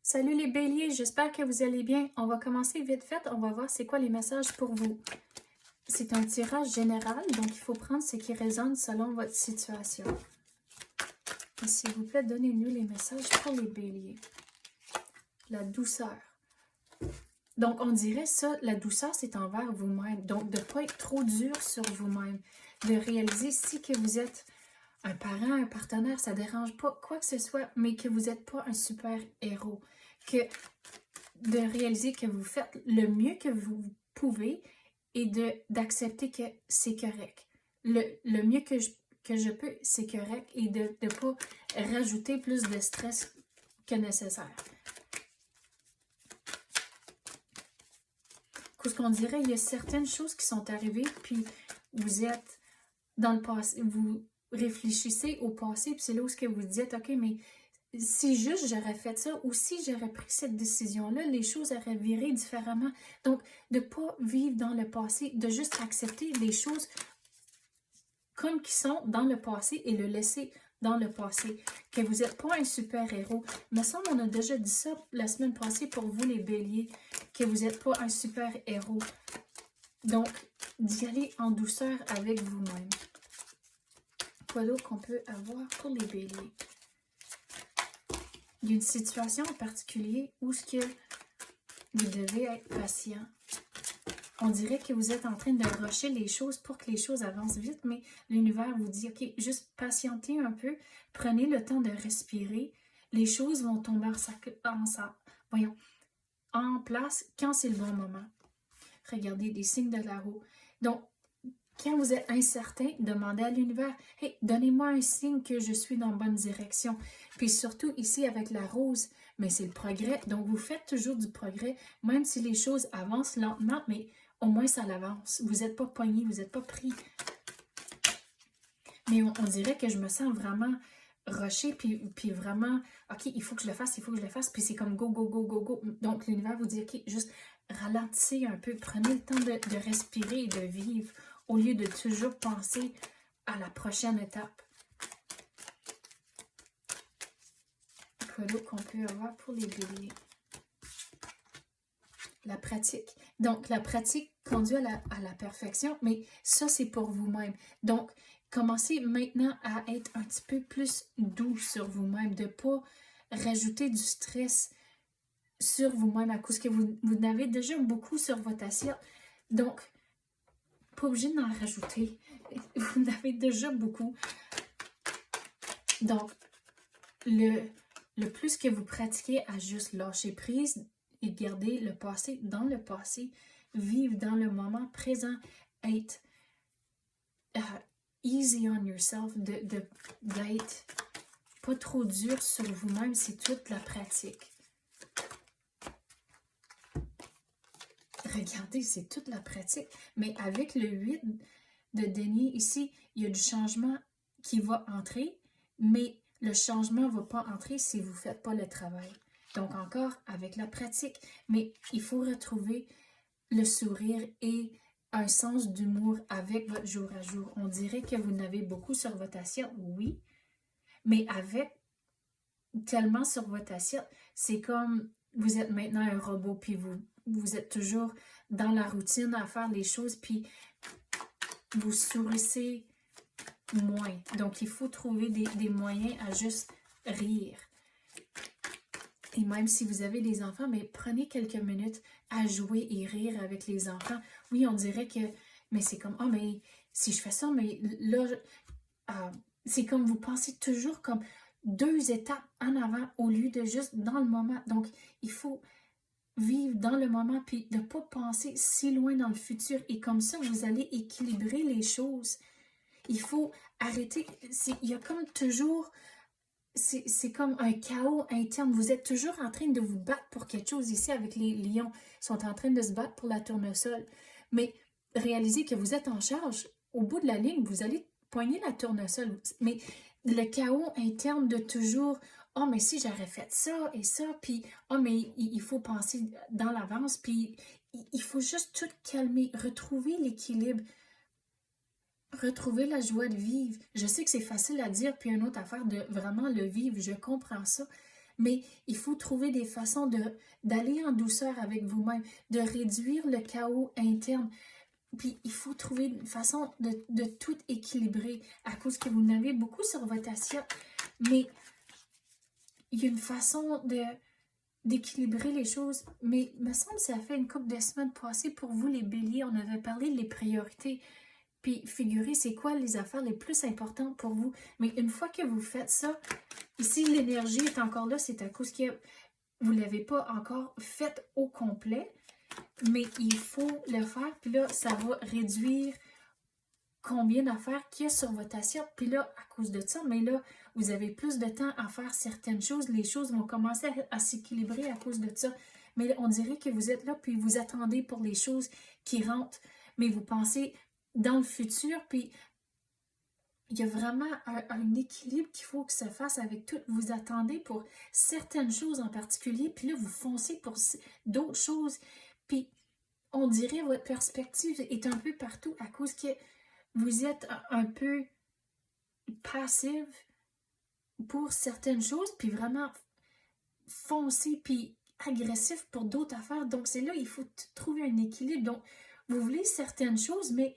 Salut les béliers, j'espère que vous allez bien. On va commencer vite fait, on va voir c'est quoi les messages pour vous. C'est un tirage général, donc il faut prendre ce qui résonne selon votre situation. Et s'il vous plaît, donnez-nous les messages pour les béliers. La douceur. Donc on dirait ça, la douceur c'est envers vous-même. Donc de ne pas être trop dur sur vous-même. De réaliser si que vous êtes un parent, un partenaire, ça ne dérange pas quoi que ce soit, mais que vous n'êtes pas un super héros. Que de réaliser que vous faites le mieux que vous pouvez et d'accepter que c'est correct. Le mieux que je peux, c'est correct et de ne pas rajouter plus de stress que nécessaire. Parce qu'on dirait, il y a certaines choses qui sont arrivées, puis vous êtes dans le passé, vous réfléchissez au passé, puis c'est là où ce que vous dites, ok, mais si juste j'aurais fait ça ou si j'aurais pris cette décision-là, les choses auraient viré différemment. Donc, de ne pas vivre dans le passé, de juste accepter les choses comme qui sont dans le passé et le laisser dans le passé. Que vous n'êtes pas un super-héros. Il me semble qu'on a déjà dit ça la semaine passée pour vous les béliers, que vous n'êtes pas un super-héros. Donc, d'y aller en douceur avec vous-même. Quoi d'autre qu'on peut avoir pour les béliers? Il y a une situation en particulier où ce que vous devez être patient. On dirait que vous êtes en train de rusher les choses pour que les choses avancent vite, mais l'univers vous dit, ok, juste patientez un peu, prenez le temps de respirer, les choses vont tomber en place quand c'est le bon moment. Regardez les signes de la roue. Donc, quand vous êtes incertain, demandez à l'univers, hey, donnez-moi un signe que je suis dans la bonne direction. Puis surtout ici avec la rose, mais c'est le progrès. Donc vous faites toujours du progrès, même si les choses avancent lentement, mais au moins ça l'avance. Vous n'êtes pas pogné, vous n'êtes pas pris. Mais on dirait que je me sens vraiment rushée, puis vraiment, ok, il faut que je le fasse, il faut que je le fasse. Puis c'est comme go, go, go, go, go. Donc l'univers vous dit, ok, juste ralentissez un peu, prenez le temps de respirer et de vivre au lieu de toujours penser à la prochaine étape. Quoi d'autre qu'on peut avoir pour les béliers? La pratique. Donc, la pratique conduit à la perfection, mais ça, c'est pour vous-même. Donc, commencez maintenant à être un petit peu plus doux sur vous-même, de ne pas rajouter du stress sur vous-même à cause que vous n'avez déjà beaucoup sur votre assiette. Donc, pas obligé d'en rajouter. Vous en avez déjà beaucoup. Donc, le plus que vous pratiquez à juste lâcher prise et garder le passé dans le passé, vivre dans le moment présent, être easy on yourself, d'être pas trop dur sur vous-même, c'est toute la pratique. Regardez, c'est toute la pratique. Mais avec le 8 de denier ici, il y a du changement qui va entrer, mais le changement ne va pas entrer si vous ne faites pas le travail. Donc encore avec la pratique, mais il faut retrouver le sourire et un sens d'humour avec votre jour à jour. On dirait que vous n'avez beaucoup sur votre assiette, oui, mais avec tellement sur votre assiette, c'est comme vous êtes maintenant un robot, puis vous êtes toujours dans la routine à faire les choses, puis vous sourissez moins. Donc, il faut trouver des moyens à juste rire. Et même si vous avez des enfants, mais prenez quelques minutes à jouer et rire avec les enfants. Oui, on dirait que, mais c'est comme, oh, mais si je fais ça, mais là, c'est comme vous pensez toujours comme 2 étapes en avant au lieu de juste dans le moment. Donc, il faut vivre dans le moment puis ne pas penser si loin dans le futur. Et comme ça, vous allez équilibrer les choses. Il faut arrêter. Il y a comme toujours... C'est comme un chaos interne. Vous êtes toujours en train de vous battre pour quelque chose ici avec les lions. Ils sont en train de se battre pour la tournesol. Mais réalisez que vous êtes en charge. Au bout de la ligne, vous allez poigner la tournesol. Mais le chaos interne de toujours, oh, mais si j'aurais fait ça et ça, puis, oh, mais il faut penser dans l'avance, puis il faut juste tout calmer, retrouver l'équilibre. Retrouver la joie de vivre. Je sais que c'est facile à dire, puis une autre affaire de vraiment le vivre, je comprends ça. Mais il faut trouver des façons d'aller en douceur avec vous-même, de réduire le chaos interne. Puis il faut trouver une façon de tout équilibrer à cause que vous en avez beaucoup sur votre assiette. Mais il y a une façon d'équilibrer les choses. Mais il me semble que ça fait une couple de semaines passées pour vous, les béliers, on avait parlé des priorités. Puis figurez, c'est quoi les affaires les plus importantes pour vous. Mais une fois que vous faites ça, si l'énergie est encore là, c'est à cause que vous ne l'avez pas encore fait au complet. Mais il faut le faire, puis là, ça va réduire combien d'affaires qu'il y a sur votre assiette. Puis là, à cause de ça, mais là, vous avez plus de temps à faire certaines choses. Les choses vont commencer à s'équilibrer à cause de ça. Mais on dirait que vous êtes là, puis vous attendez pour les choses qui rentrent. Mais vous pensez dans le futur, puis il y a vraiment un équilibre qu'il faut que ça fasse avec tout. Vous attendez pour certaines choses en particulier, puis là, vous foncez pour d'autres choses. Puis, on dirait votre perspective est un peu partout à cause que vous êtes un peu passive pour certaines choses, puis vraiment foncé, puis agressif pour d'autres affaires. Donc, c'est là, il faut trouver un équilibre. Donc, vous voulez certaines choses, mais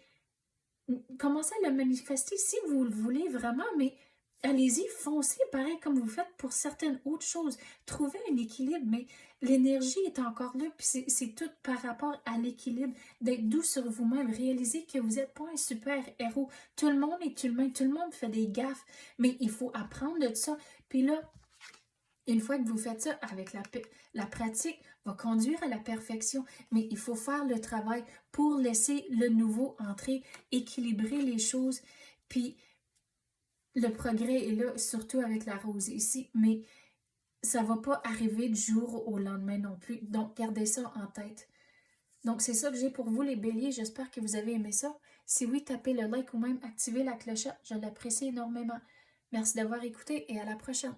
commencez à le manifester si vous le voulez vraiment, mais allez-y, foncez pareil comme vous faites pour certaines autres choses. Trouvez un équilibre, mais l'énergie est encore là, puis c'est tout par rapport à l'équilibre, d'être doux sur vous-même, réaliser que vous n'êtes pas un super héros. Tout le monde est humain, tout le monde fait des gaffes, mais il faut apprendre de ça. Puis là, une fois que vous faites ça avec la pratique, va conduire à la perfection, mais il faut faire le travail pour laisser le nouveau entrer, équilibrer les choses, puis le progrès est là, surtout avec la rose ici, mais ça ne va pas arriver du jour au lendemain non plus, donc gardez ça en tête. Donc c'est ça que j'ai pour vous les béliers, j'espère que vous avez aimé ça. Si oui, tapez le like ou même activez la clochette, je l'apprécie énormément. Merci d'avoir écouté et à la prochaine.